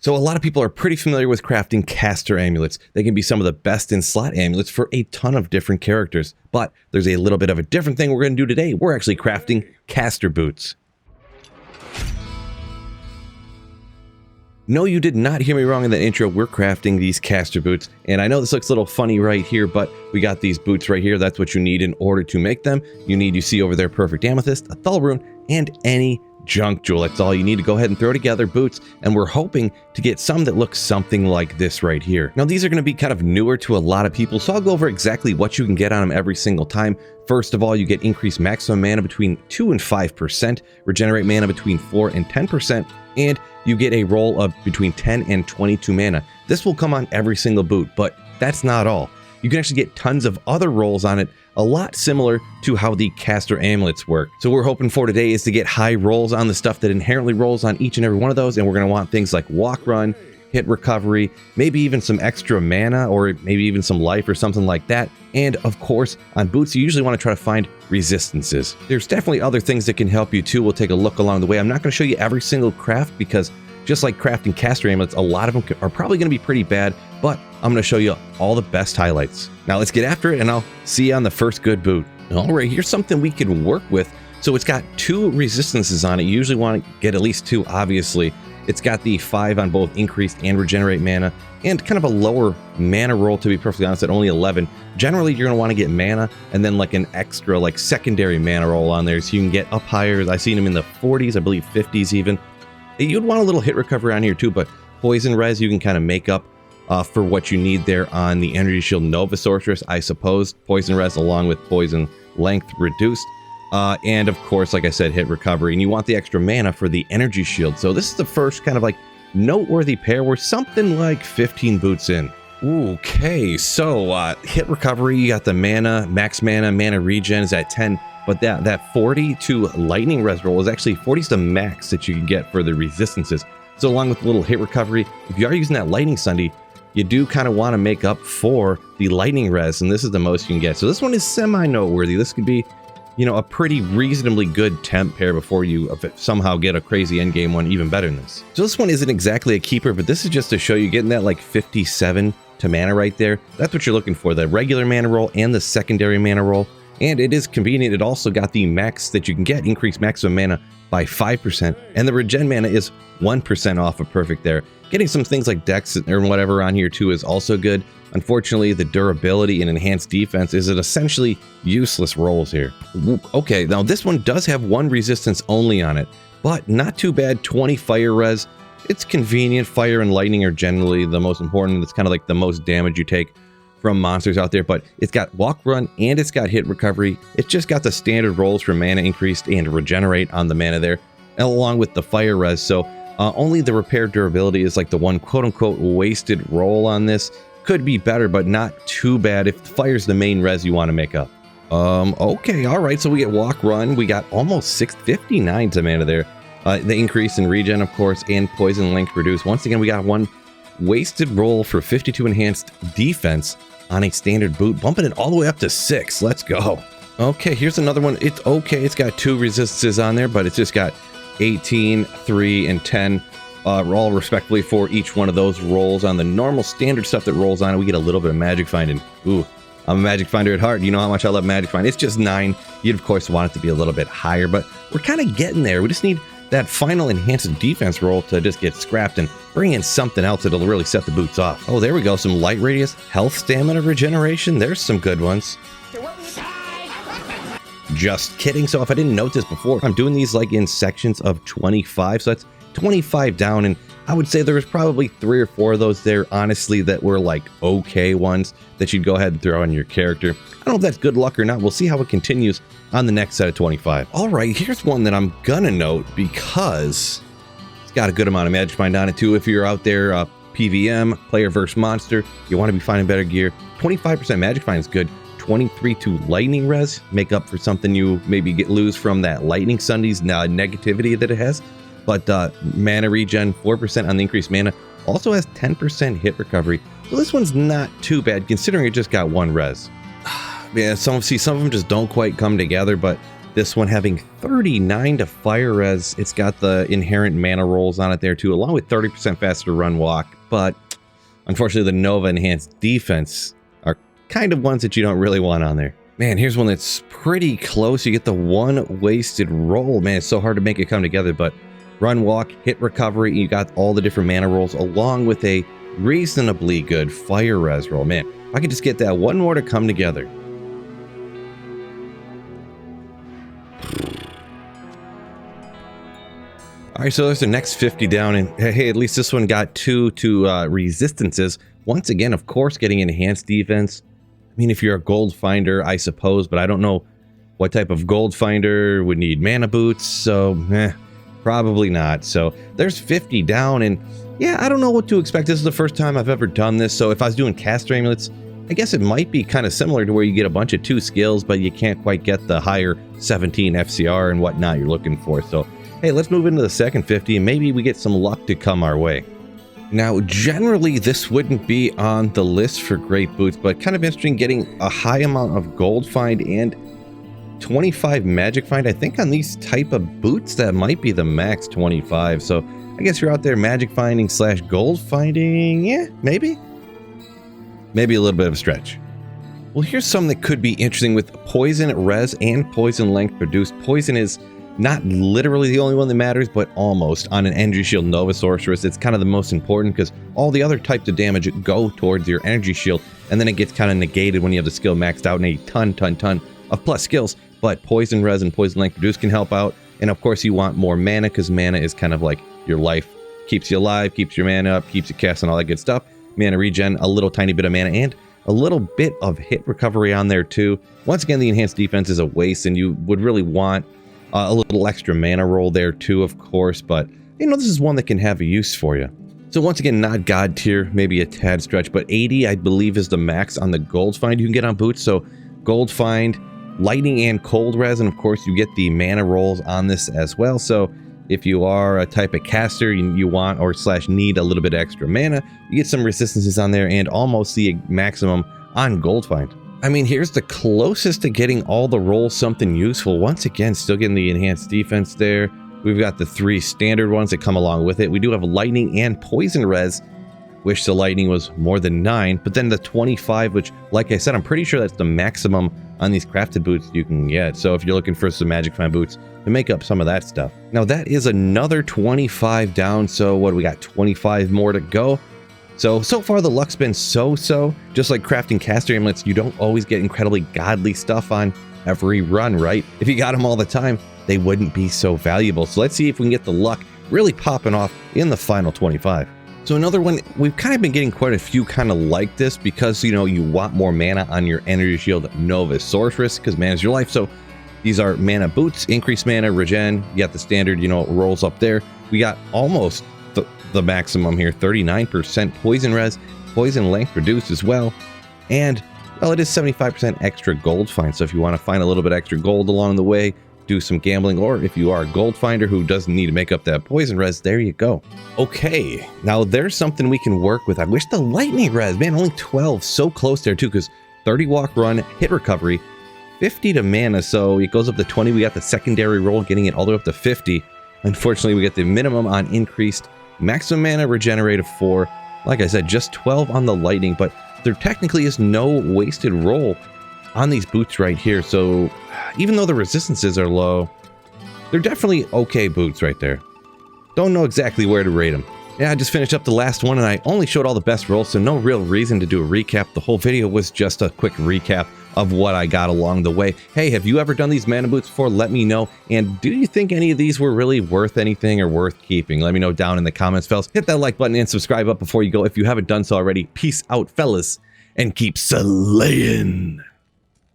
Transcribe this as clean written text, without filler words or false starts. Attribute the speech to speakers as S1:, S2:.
S1: So a lot of people are pretty familiar with crafting caster amulets. They can be some of the best in slot amulets for a ton of different characters. But there's a little bit of a different thing we're going to do today. We're actually crafting caster boots. No, you did not hear me wrong in that intro. We're crafting these caster boots. And I know this looks a little funny right here, but we got these boots right here. That's what you need in order to make them. You see over there, perfect amethyst, a thull rune, and any junk jewel. That's all you need to go ahead and throw together boots. And we're hoping to get some that look something like this right here. Now, these are going to be kind of newer to a lot of people, so I'll go over exactly what you can get on them every single time. First of all, you get increased maximum mana between 2 and 5%, regenerate mana between 4 and 10%, and you get a roll of between 10 and 22 mana. This will come on every single boot, but that's not all. You can actually get tons of other rolls on it, a lot similar to how the caster amulets work. So what we're hoping for today is to get high rolls on the stuff that inherently rolls on each and every one of those, and we're going to want things like walk run, hit recovery, maybe even some extra mana, or maybe even some life or something like that. And of course, on boots, you usually want to try to find resistances. There's definitely other things that can help you too. We'll take a look along the way. I'm not going to show you every single craft because just like crafting caster amulets, a lot of them are probably going to be pretty bad, but I'm going to show you all the best highlights. Now let's get after it and I'll see you on the first good boot. All right, here's something we can work with. So it's got 2 resistances on it. You usually want to get at least 2, obviously. It's got the 5 on both increased and regenerate mana, and kind of a lower mana roll, to be perfectly honest, at only 11. Generally, you're going to want to get mana, and then like an extra like secondary mana roll on there, so you can get up higher. I've seen them in the 40s, I believe 50s even. You'd want a little hit recovery on here too, but poison res you can kind of make up for what you need there on the energy shield Nova Sorceress, I suppose. Poison res along with poison length reduced. And of course, like I said, hit recovery, and you want the extra mana for the energy shield. So this is the first kind of like noteworthy pair. We're something like 15 boots in. Okay, so hit recovery, you got the mana, max mana regen is at 10, but that 40 to lightning res roll is actually 40 is the max that you can get for the resistances. So along with a little hit recovery, if you are using that lightning sunday, you do kind of want to make up for the lightning res, and this is the most you can get. So this one is semi-noteworthy. This could be, you know, a pretty reasonably good temp pair before you somehow get a crazy endgame one even better than this. So this one isn't exactly a keeper, but this is just to show you getting that like 57 to mana right there. That's what you're looking for, the regular mana roll and the secondary mana roll. And it is convenient. It also got the max that you can get, increased maximum mana by 5%, and the regen mana is 1% off of perfect there. Getting some things like dex or whatever on here too is also good. Unfortunately, the durability and enhanced defense is at essentially useless rolls here. Okay, now this one does have 1 resistance only on it, but not too bad. 20 fire res. It's convenient. Fire and lightning are generally the most important. It's kind of like the most damage you take from monsters out there, but it's got walk run and it's got hit recovery. It's just got the standard rolls for mana increased and regenerate on the mana there, along with the fire res. So only the repair durability is like the one quote-unquote wasted roll on this. Could be better, but not too bad if the fire's the main res you want to make up. Okay, all right, so we get walk run. We got almost 659 to mana there. The increase in regen, of course, and poison length reduced. Once again, we got 1 wasted roll for 52 enhanced defense on a standard boot, bumping it all the way up to 6. Let's go. Okay, here's another one. It's okay. It's got 2 resistances on there, but it's just got 18, 3, and 10. Roll respectively for each one of those rolls. On the normal standard stuff that rolls on it, we get a little bit of magic finding. Ooh, I'm a magic finder at heart. You know how much I love magic find. It's just 9. You'd of course want it to be a little bit higher, but we're kind of getting there. We just need that final enhanced defense roll to just get scrapped and bring in something else that'll really set the boots off. Oh, there we go. Some light radius, health, stamina, regeneration. There's some good ones. Just kidding. So if I didn't note this before, I'm doing these like in sections of 25. So that's 25 down, and I would say there was probably 3 or 4 of those there, honestly, that were like okay ones that you'd go ahead and throw on your character. I don't know if that's good luck or not. We'll see how it continues on the next set of 25. All right, here's one that I'm gonna note because it's got a good amount of magic find on it too. If you're out there PVM, player versus monster, you want to be finding better gear. 25% magic find is good. 23 to lightning res, make up for something you maybe lose from that lightning Sunday's negativity that it has. But mana regen, 4% on the increased mana, also has 10% hit recovery. So this one's not too bad considering it just got 1 res. Yeah, some of them just don't quite come together, but This one having 39 to fire res. It's got the inherent mana rolls on it there too, along with 30% faster run walk. But unfortunately, the Nova enhanced defense are kind of ones that you don't really want on there. Man, here's one that's pretty close. You get the one wasted roll. Man, it's so hard to make it come together, but run walk, hit recovery, you got all the different mana rolls along with a reasonably good fire res roll. Man, if I could just get that one more to come together. All right, so there's the next 50 down, and hey, at least this one got 2 to resistances. Once again, of course, getting enhanced defense. I mean, if you're a gold finder, I suppose, but I don't know what type of gold finder would need mana boots, so probably not. So there's 50 down, and yeah, I don't know what to expect. This is the first time I've ever done this, so if I was doing caster amulets, I guess it might be kind of similar to where you get a bunch of 2 skills, but you can't quite get the higher 17 FCR and whatnot you're looking for. So hey, let's move into the second 50 and maybe we get some luck to come our way. Now, generally, this wouldn't be on the list for great boots, but kind of interesting getting a high amount of gold find and 25 magic find. I think on these type of boots, that might be the max 25. So I guess you're out there magic finding / gold finding. Yeah, maybe. Maybe a little bit of a stretch. Well, here's something that could be interesting with poison res and poison length produced. Poison is not literally the only one that matters, but almost. On an energy shield Nova Sorceress, it's kind of the most important because all the other types of damage go towards your energy shield, and then it gets kind of negated when you have the skill maxed out and a ton of plus skills. But poison res and poison length reduce can help out, and of course you want more mana because mana is kind of like your life. Keeps you alive, keeps your mana up, keeps you casting, all that good stuff. Mana regen, a little tiny bit of mana, and a little bit of hit recovery on there too. Once again, the enhanced defense is a waste, and you would really want a little extra mana roll there too, of course, but you know, this is one that can have a use for you. So once again, not god tier, maybe a tad stretch, but 80 I believe is the max on the gold find you can get on boots. So gold find, lightning and cold res, and of course you get the mana rolls on this as well. So if you are a type of caster, you want or / need a little bit extra mana, you get some resistances on there and almost the maximum on gold find. I mean, here's the closest to getting all the rolls something useful. Once again, still getting the enhanced defense there. We've got the 3 standard ones that come along with it. We do have lightning and poison res. Wish the lightning was more than 9, but then the 25, which, like I said, I'm pretty sure that's the maximum on these crafted boots you can get. So if you're looking for some magic find boots to make up some of that stuff. Now that is another 25 down. So what do we got? 25 more to go. So far the luck's been so-so. Just like crafting caster amulets, you don't always get incredibly godly stuff on every run, right? If you got them all the time, they wouldn't be so valuable. So let's see if we can get the luck really popping off in the final 25. So another one, we've kind of been getting quite a few kind of like this because, you know, you want more mana on your energy shield Nova Sorceress because mana is your life. So these are mana boots, increased mana, regen. You got the standard, you know, it rolls up there. We got almost the maximum here, 39% poison res, poison length reduced as well, and well, it is 75% extra gold find. So if you want to find a little bit extra gold along the way, do some gambling, or if you are a gold finder who doesn't need to make up that poison res, there you go. Okay, now there's something we can work with. I wish the lightning res, man, only 12, so close there too, because 30 walk run, hit recovery, 50 to mana, so it goes up to 20. We got the secondary roll, getting it all the way up to 50. Unfortunately, we get the minimum on increased maximum mana regenerated 4. Like I said, just 12 on the lightning, but there technically is no wasted roll on these boots right here. So even though the resistances are low, they're definitely okay boots right there. Don't know exactly where to rate them. Yeah, I just finished up the last one and I only showed all the best rolls, so no real reason to do a recap. The whole video was just a quick recap of what I got along the way. Hey, have you ever done these mana boots before? Let me know. And do you think any of these were really worth anything or worth keeping? Let me know down in the comments, fellas. Hit that like button and subscribe up before you go if you haven't done so already. Peace out, fellas, and keep slaying.